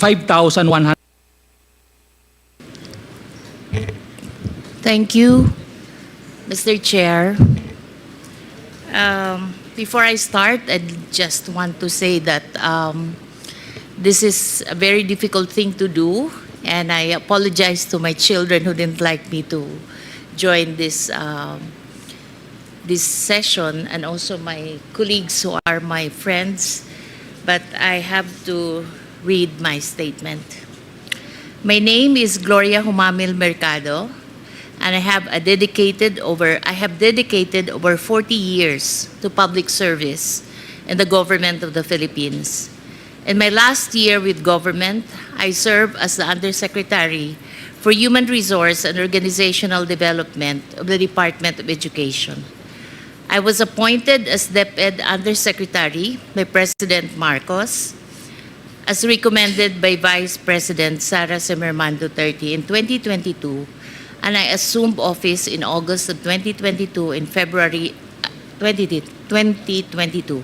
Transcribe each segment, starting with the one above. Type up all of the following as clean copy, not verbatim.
5,100. Thank you, Mr. Chair. Before I start, I just want to say that this is a very difficult thing to do, and I apologize to my children who didn't like me to join this session, and also my colleagues who are my friends, but I have to read my statement. My name is Gloria Humamil Mercado, and I have dedicated over 40 years to public service in the government of the Philippines. In my last year with government, I served as the Undersecretary for Human Resource and Organizational Development of the Department of Education. I was appointed as Deped Undersecretary by President Marcos, as recommended by Vice President Sara Duterte in 2022, and I assumed office in August of 2022 and February 2022.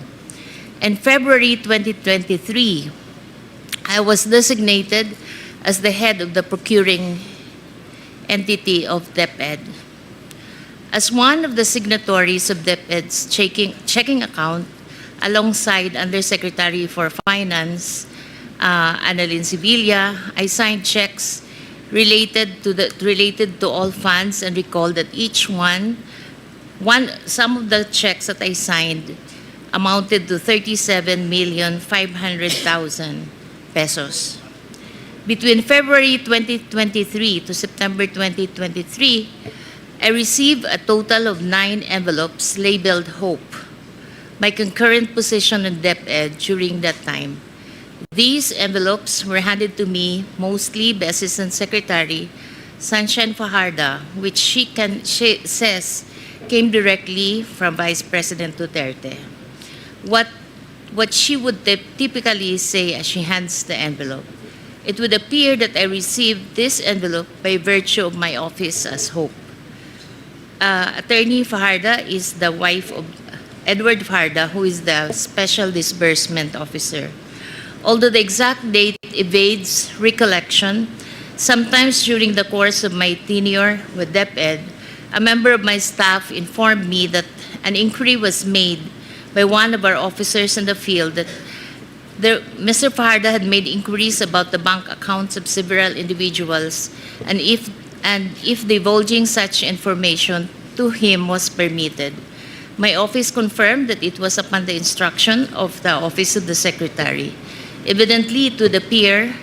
In February 2023, I was designated as the head of the procuring entity of Deped. As one of the signatories of Deped's checking account, alongside Undersecretary for Finance, Annalyn Sibilia, I signed checks related to all funds, and recall that some of the checks that I signed amounted to 37,500,000 pesos. Between February 2023 to September 2023, I received a total of 9 envelopes labeled Hope, my concurrent position in Deped during that time. These envelopes were handed to me mostly by Assistant Secretary Sunshine Fajardo, which she says came directly from Vice President Duterte. What she would typically say as she hands the envelope: it would appear that I received this envelope by virtue of my office as Hope. Attorney Fajardo is the wife of Edward Fajardo, who is the Special Disbursement Officer. Although the exact date evades recollection, sometimes during the course of my tenure with Deped, a member of my staff informed me that an inquiry was made by one of our officers in the field that Mr. Fajardo had made inquiries about the bank accounts of several individuals, and if divulging such information to him was permitted. My office confirmed that it was upon the instruction of the Office of the Secretary. Evidently, it would appear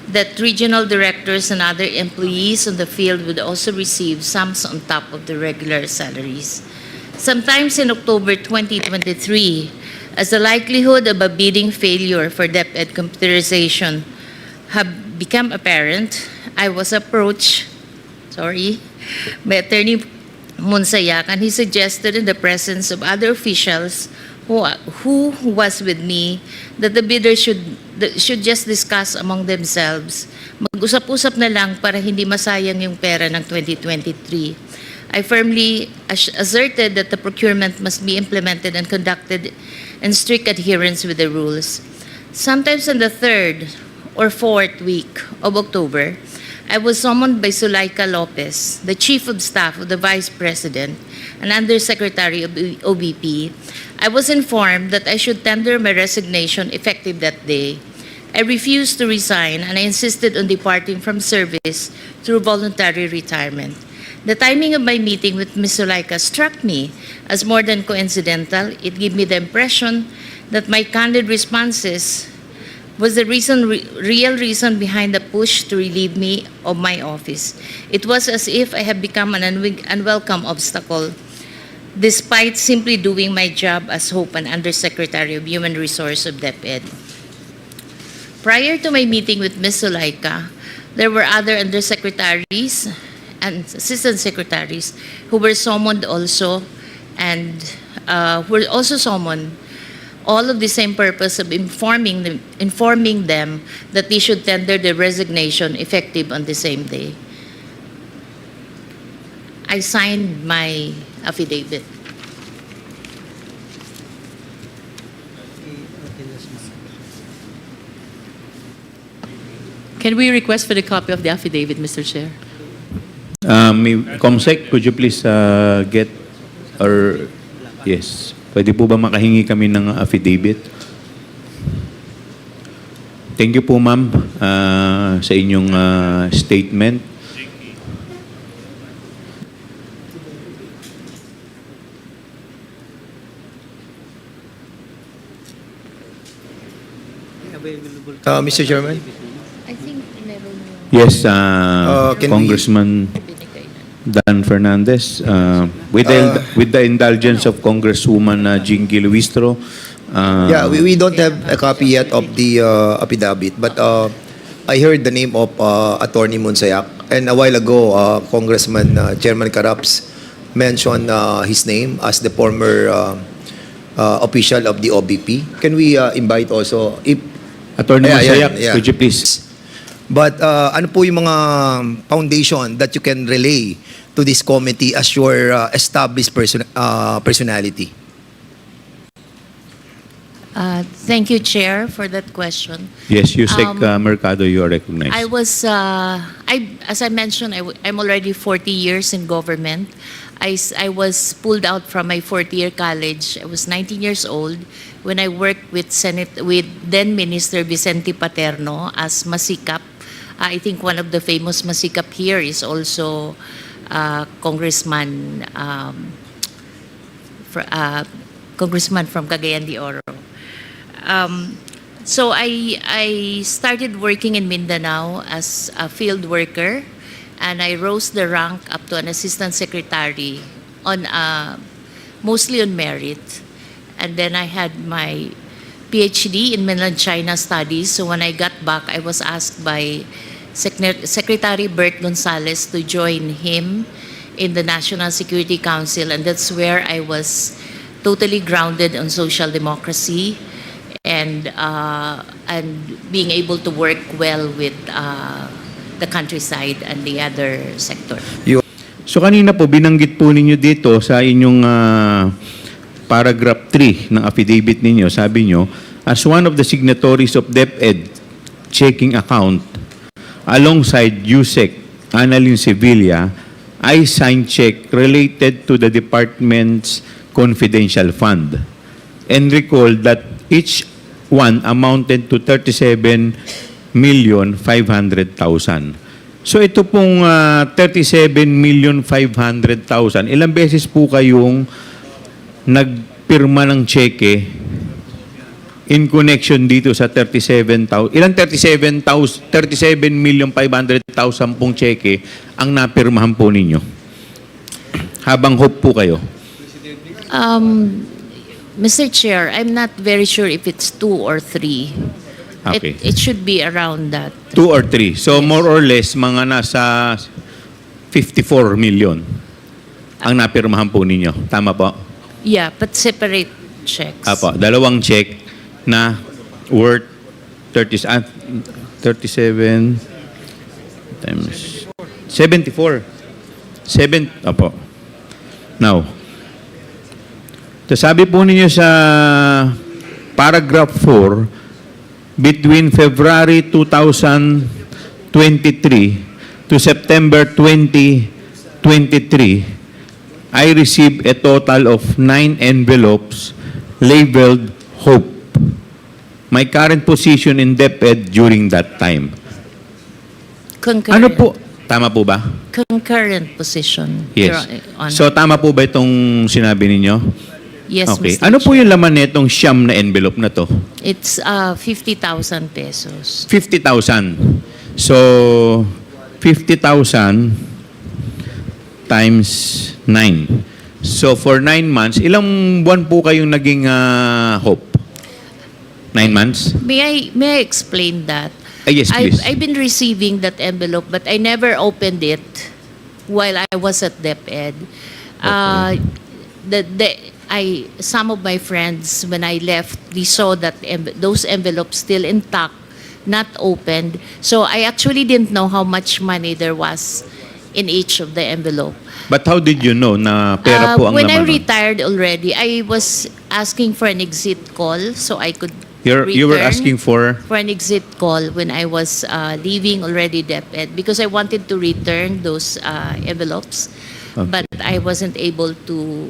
that regional directors and other employees on the field would also receive sums on top of the regular salaries. Sometimes in October 2023, as the likelihood of a bidding failure for Deped computerization have become apparent, I was approached by Attorney Monsayak, and he suggested, in the presence of other officials who was with me, that the bidders should just discuss among themselves. Mag-usap-usap na lang para hindi masayang yung pera ng 2023. I firmly asserted that the procurement must be implemented and conducted in strict adherence with the rules. Sometimes on the 3rd or 4th week of October, I was summoned by Zulaika Lopez, the Chief of Staff of the Vice President and Undersecretary of the OBP. I was informed that I should tender my resignation effective that day. I refused to resign, and I insisted on departing from service through voluntary retirement. The timing of my meeting with Ms. Zulaika struck me as more than coincidental. It gave me the impression that my candid responses was the real reason behind the push to relieve me of my office. It was as if I had become an unwelcome obstacle, despite simply doing my job as Hope and Undersecretary of Human Resource of Deped. Prior to my meeting with Ms. Zulaika, there were other undersecretaries and assistant secretaries who were summoned also, and were also summoned, all of the same purpose of informing them that they should tender their resignation effective on the same day. I signed my affidavit. Can we request for the copy of the affidavit, Mr. Chair? Comsec, could you please get, or, yes, pwede po ba makahingi kami ng affidavit? Thank you po, ma'am, sa inyong statement. Mr. Chairman? I think meron yung Yes, can Congressman binigay na. Dan Fernandez, with the indulgence of Congresswoman Jingy Luistro. Yeah, we don't have a copy yet of the affidavit, but I heard the name of Attorney Monsayak, and a while ago, Congressman Chairman Caraps mentioned his name as the former official of the OBP. Can we invite also, if Attorney Monsayak, yeah. could you please? But ano po yung mga foundation that you can relay to this committee as your established personality? Thank you, Chair, for that question. Yes, Yusek Mercado, you are recognized. I was, as I mentioned, I'm already 40 years in government. I was pulled out from my fourth-year college. I was 19 years old when I worked with then Minister Vicente Paterno as Masikap. I think one of the famous Masikap here is also Congressman from Cagayan de Oro. So I started working in Mindanao as a field worker, and I rose the rank up to an assistant secretary on mostly on merit. And then I had my PhD in Mainland China Studies. So when I got back, I was asked by Secretary Bert Gonzales to join him in the National Security Council, and that's where I was totally grounded on social democracy and being able to work well with the countryside and the other sector. So kanina po, binanggit po ninyo dito sa inyong paragraph 3 ng affidavit ninyo, sabi nyo, as one of the signatories of Deped checking account, alongside USEC, Annalyn Sevilla, I signed check related to the department's confidential fund and recalled that each one amounted to 37,500,000. So ito pong 37,500,000, ilang beses po kayong nagpirma ng cheque in connection dito sa 37,000? Ilang 37,500,000 pong cheque ang napirmahan po ninyo? Habang hope po kayo. Mr. Chair, I'm not very sure if it's 2 or 3. Okay. It should be around that. 2 or 3. So more or less, mga nasa 54 million ang napirmahan po ninyo. Tama po? Yeah, but separate checks. Apo, dalawang check na worth 37 times 74. Apo. Now, sabi po ninyo sa paragraph 4, between February 2023 to September 2023, I received a total of 9 envelopes labeled Hope. My current position in Deped during that time. Concurrent. Ano po? Tama po ba? Concurrent position. Yes. Your Honor. So tama po ba itong sinabi ninyo? Yes, Okay. Mr. Ano po Chair. yung laman nitong siyam na envelope na to? It's 50,000 pesos. 50,000. So 50,000 times 9. So for 9 months, ilang buwan po kayong naging Hope? 9 months? May I explain that? Yes, please. I've been receiving that envelope, but I never opened it while I was at Deped. Some of my friends, when I left, they saw that those envelopes still intact, not opened. So I actually didn't know how much money there was in each of the envelope. But how did you know na pera po ang When I laman nun? retired already, I was asking for an exit call so I could You were return asking for... for an exit call when I was leaving already Deped because I wanted to return those envelopes, Okay. but I wasn't able to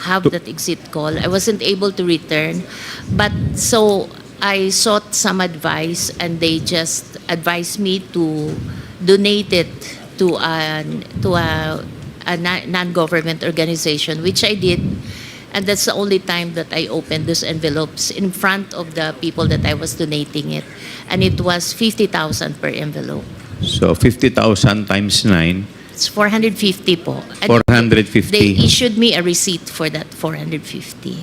have that exit call. I wasn't able to return, but so I sought some advice, and they just advised me to donate it to a non-government organization, which I did. And that's the only time that I opened those envelopes in front of the people that I was donating it. And it was 50,000 per envelope. So 50,000 times 9, It's 450 po. And 450. they issued me a receipt for that 450.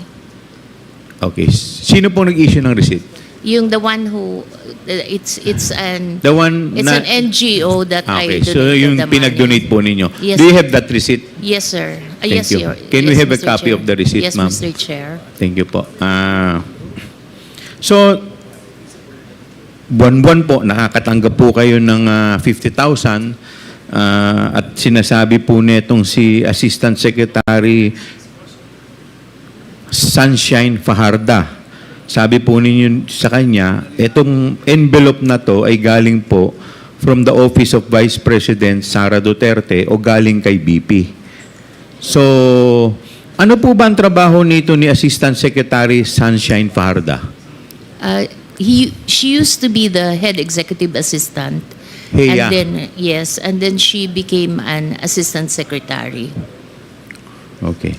Okay. Sino po nag-issue ng receipt? Yung the one who, it's an The one an NGO that I Okay, donated so yung the money. pinag-donate po ninyo. Yes. Do you have that receipt? Yes, sir. Thank Yes, you. Can we yes, have a Mr. copy Chair. of the receipt, yes, ma'am? Mr. Chair. Thank you po. So, buwan-buwan po, nakakatanggap po kayo ng 50,000 at sinasabi po netong si Assistant Secretary Sunshine Fajarda. Sabi po ninyo sa kanya, itong envelope na to ay galing po from the Office of Vice President Sara Duterte o galing kay BP. So, ano po ba ang trabaho nito ni Assistant Secretary Sunshine Fajarda? She used to be the head executive assistant. Heya. And then, yes, and then she became an assistant secretary. Okay.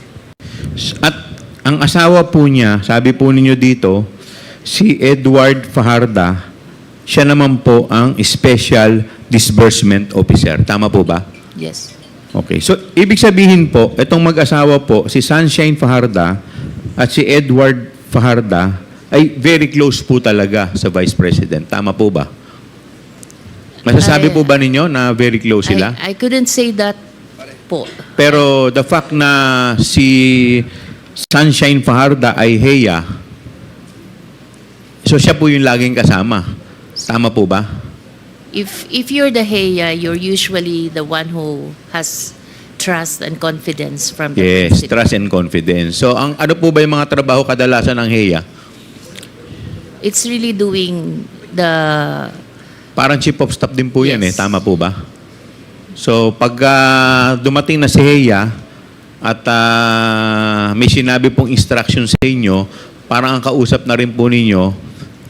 At ang asawa po niya, sabi po ninyo dito, si Edward Fajarda, siya naman po ang Special Disbursement Officer. Tama po ba? Yes. Okay. So, ibig sabihin po, itong mag-asawa po, si Sunshine Fajarda at si Edward Fajarda ay very close po talaga sa Vice President. Tama po ba? Masasabi po ba ninyo na very close sila? I couldn't say that po. Pero the fact na si Sunshine Fajarda ay heya, so siya po yung laging kasama. Tama po ba? If you're the heya, you're usually the one who has trust and confidence from the Yes, president. trust and confidence. So ang ano po ba yung mga trabaho kadalasan ng heya? It's really doing the Parang chief of staff din po yan Yes. Tama po ba? So pag dumating na si heya at may sinabi pong instruction sa inyo, parang ang kausap na rin po ninyo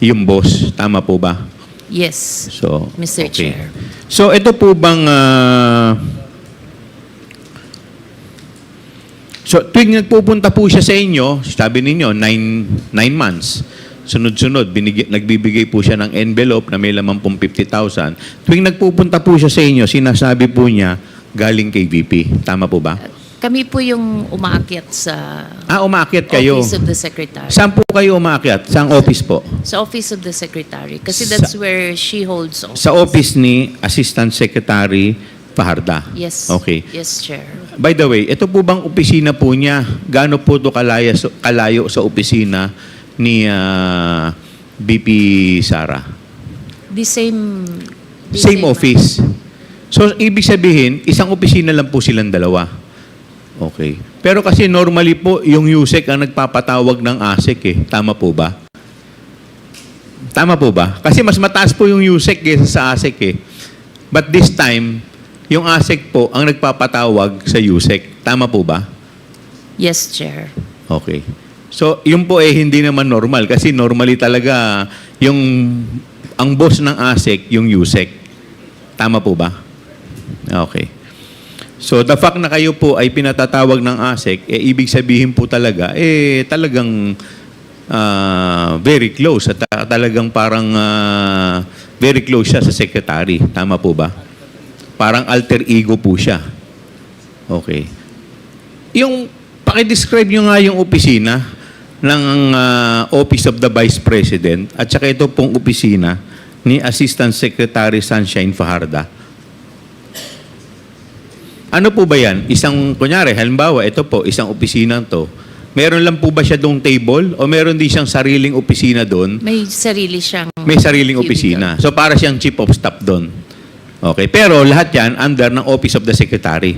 yung boss. Tama po ba? yes, So, Mr. okay. Chair. So, ito po bang... so, tuwing nagpupunta po siya sa inyo, sabi ninyo, 9 months, sunod-sunod, nagbibigay po siya ng envelope na may laman pong 50,000. Tuwing nagpupunta po siya sa inyo, sinasabi po niya, galing kay VP. Tama po ba? Kami po yung umaakyat sa Umaakyat kayo. Office of the Secretary. Saan po kayo umaakyat? Saang office po? Sa Office of the Secretary. Kasi that's where she holds office. Sa office ni Assistant Secretary Fajarda. Yes. Okay. Yes, Chair. By the way, ito po bang opisina po niya? Gaano po ito kalayo sa opisina ni BP Sara? The same Same office. So, ibig sabihin, isang opisina lang po silang dalawa. Okay. Pero kasi normally po, yung USEC ang nagpapatawag ng ASEC eh. Tama po ba? Tama po ba? Kasi mas mataas po yung USEC kaysa sa ASEC eh. But this time, yung ASEC po ang nagpapatawag sa USEC. Tama po ba? Yes, Chair. Okay. So, yun po eh hindi naman normal kasi normally talaga ang boss ng ASEC, yung USEC. Tama po ba? Okay. So, the fact na kayo po ay pinatatawag ng ASEC, ibig sabihin po talaga, talagang very close at talagang parang very close siya sa secretary. Tama po ba? Parang alter ego po siya. Okay. Yung, pakidescribe nyo nga yung opisina ng Office of the Vice President at saka ito pong opisina ni Assistant Secretary Sunshine Fajarda. Ano po ba yan? Kunyari, halimbawa, ito po, isang opisina to. Meron lang po ba siya doong table o meron din siyang sariling opisina doon? May sarili siyang May sariling cubicle. opisina. So, para siyang chief of staff doon. Okay. Pero lahat yan under ng Office of the Secretary.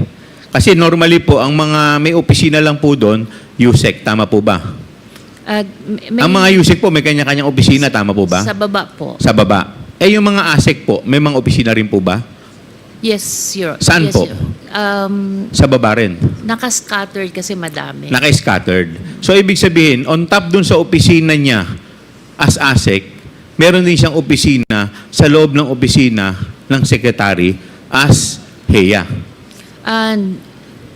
Kasi normally po, ang mga may opisina lang po doon, USEC. Tama po ba? May- Ang mga USEC po, may kanya-kanyang opisina, tama po ba? Sa baba po. Sa baba. Eh, yung mga ASEC po, may mga opisina rin po ba? Yes, Saan yes, po? Sa baba rin. Naka-scattered kasi madami. Naka-scattered. So, ibig sabihin, on top dun sa opisina niya as ASEC, meron din siyang opisina sa loob ng opisina ng secretary as HEA.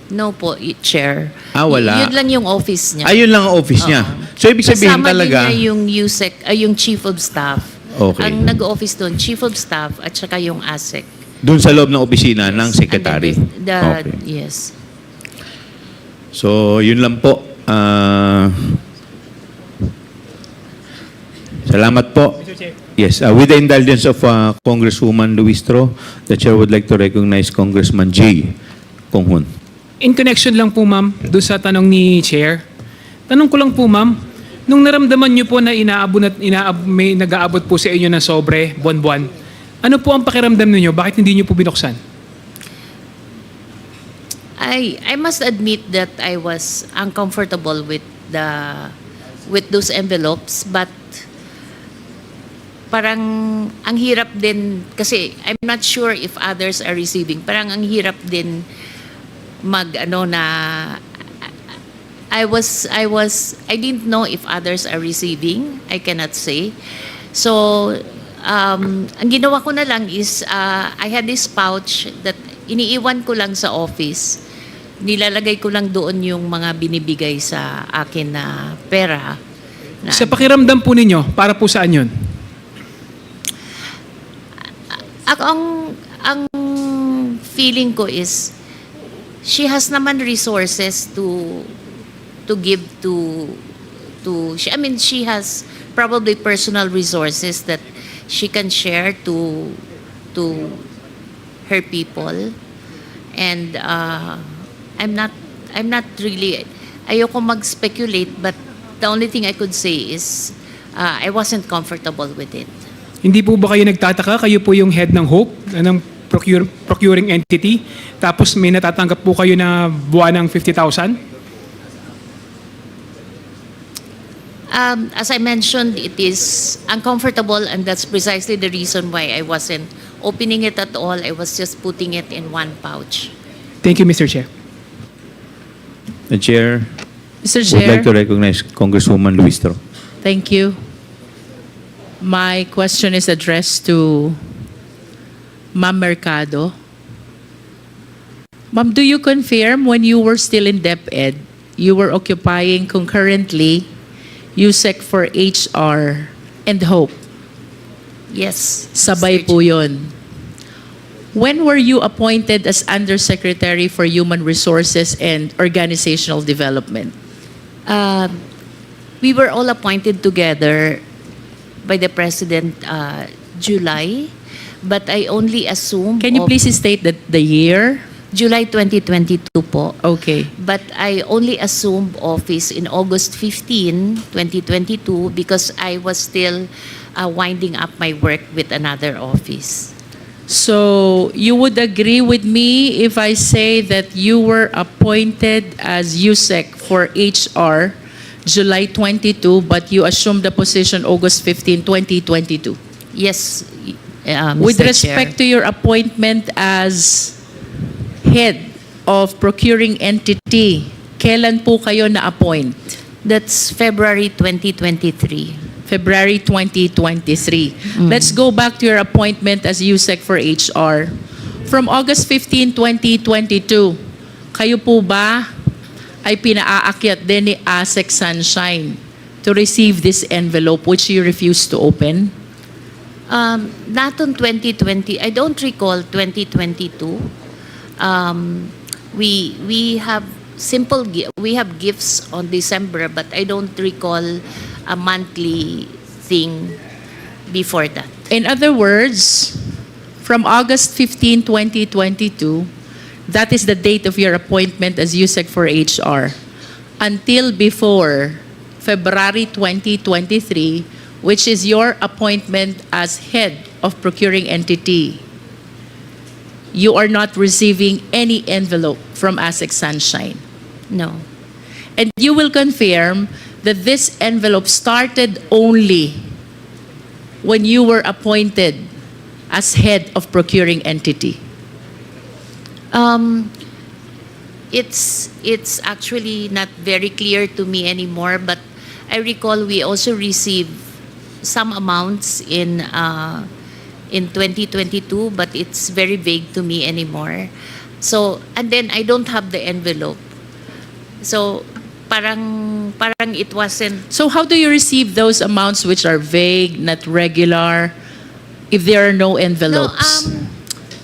No po, Chair. Wala. Yun lang yung office niya. Ayun lang ang office niya. So, ibig sabihin Kasama talaga... din niya yung yung Chief of Staff. Okay. Ang nag-office doon, Chief of Staff at saka yung ASEC. Dun sa loob ng opisina ng secretary. And then Okay. Yes. So, yun lang po. Salamat po. Yes, with the indulgence of Congresswoman Luistro, the Chair would like to recognize Congressman J. Konghun. In connection lang po, ma'am, doon sa tanong ni Chair. Tanong ko lang po, ma'am, nung naramdaman niyo po na may nag-aabot po sa inyo ng sobre, buwan-buwan, ano po ang pakiramdam niyo? Bakit hindi niyo po binuksan? I must admit that I was uncomfortable with those envelopes, but parang ang hirap din kasi I'm not sure if others are receiving. Parang ang hirap din I didn't know if others are receiving. I cannot say. So ang ginawa ko na lang is I had this pouch that iniiwan ko lang sa office. Nilalagay ko lang doon yung mga binibigay sa akin na pera. Sa pakiramdam po ninyo, para po saan yun? Ang feeling ko is she has naman resources to give to she has probably personal resources that she can share to her people, and I'm not really, ayoko mag-speculate, but the only thing I could say is I wasn't comfortable with it. Hindi po ba kayo nagtataka? Kayo po yung head ng HOPE, ng procuring entity, tapos may natatanggap po kayo na buwan ng 50,000? As I mentioned, it is uncomfortable, and that's precisely the reason why I wasn't opening it at all. I was just putting it in one pouch. Thank you, Mr. Chair. The Chair Mr. would Chair, like to recognize Congresswoman Luistro. thank you. My question is addressed to Ma'am Mercado. Ma'am, do you confirm when you were still in Deped, you were occupying concurrently USEC for HR and HOPE? Yes. Sabay Mr. po yun. When were you appointed as Undersecretary for Human Resources and Organizational Development? We were all appointed together by the President July, but I only assume Can you please state the year? July 2022 po. Okay. But I only assumed office in August 15, 2022 because I was still winding up my work with another office. So you would agree with me if I say that you were appointed as USEC for HR July 22, but you assumed the position August 15, 2022? Yes, With Mr. respect Chair. to your appointment as head of procuring entity, kailan po kayo na-appoint? That's February 2023. February 2023. Let's go back to your appointment as USEC for HR. From August 15, 2022, kayo po ba ay pinaakyat din ni ASEC Sunshine to receive this envelope which you refused to open? Not on 2020. I don't recall 2022. We have we have gifts on December, but I don't recall a monthly thing before that. In other words, from August 15, 2022, that is the date of your appointment as USEC for HR, until before February 2023, which is your appointment as head of procuring entity, you are not receiving any envelope from ASEC Sunshine. No. And you will confirm that this envelope started only when you were appointed as head of procuring entity? It's actually not very clear to me anymore, but I recall we also received some amounts in 2022, but it's very vague to me anymore. So, and then I don't have the envelope. So, parang it wasn't. So how do you receive those amounts which are vague, not regular, if there are no envelopes? No,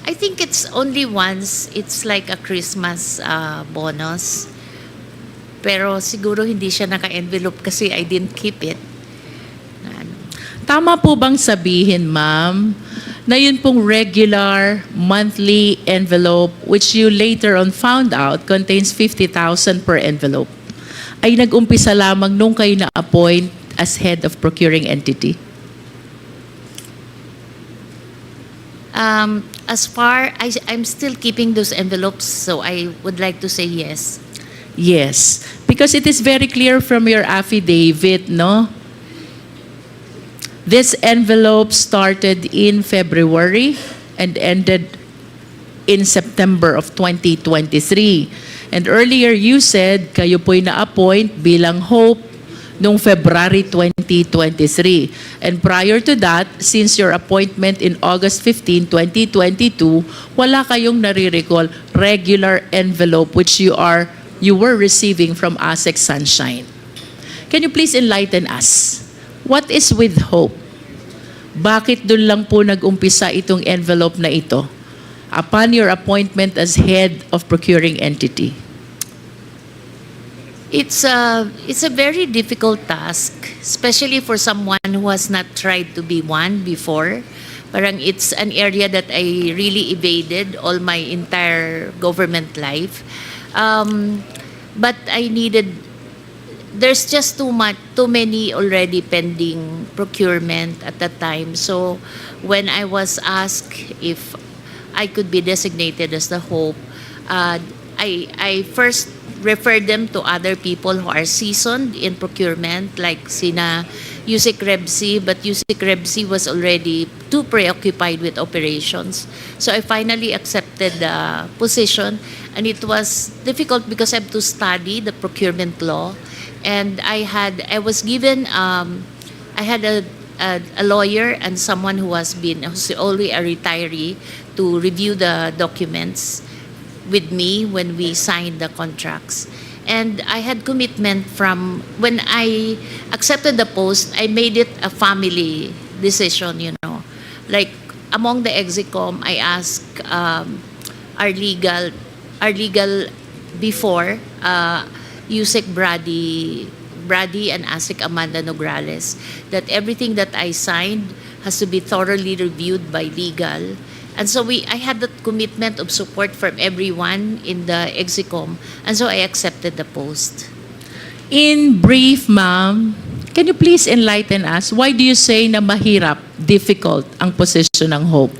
I think it's only once. It's like a Christmas bonus. Pero siguro hindi siya naka-envelope kasi I didn't keep it. Tama po bang sabihin, ma'am, na yun pong regular monthly envelope which you later on found out contains 50,000 per envelope ay nag-umpisa lamang nung kayo na-appoint as head of procuring entity? As far, I'm still keeping those envelopes, so I would like to say yes. Yes, because it is very clear from your affidavit, no? This envelope started in February and ended in September of 2023. And earlier you said kayo po'y na-appoint bilang Hope noong February 2023. And prior to that, since your appointment in August 15, 2022, wala kayong nare-recall regular envelope which you were receiving from ASEC Sunshine. Can you please enlighten us? What is with Hope? Bakit doon lang po nag-umpisa itong envelope na ito upon your appointment as head of procuring entity? It's a very difficult task, especially for someone who has not tried to be one before. Parang it's an area that I really evaded all my entire government life. But I needed. There's just too many already pending procurement at that time. So when I was asked if I could be designated as the Hope, I first referred them to other people who are seasoned in procurement, like sina Yusek Rebsi, but Yusek Rebsi was already too preoccupied with operations. So I finally accepted the position, and it was difficult because I have to study the procurement law, and I was given I had a lawyer and someone who's only a retiree to review the documents with me when we signed the contracts. And I had commitment from when I accepted the post, I made it a family decision, you know. Like among the execom, I asked our legal before, Yusek Brady and ASIC Amanda Nograles, that everything that I signed has to be thoroughly reviewed by legal. And so I had that commitment of support from everyone in the execom, and so I accepted the post. In brief, ma'am, can you please enlighten us, why do you say na mahirap, difficult ang position ng Hope?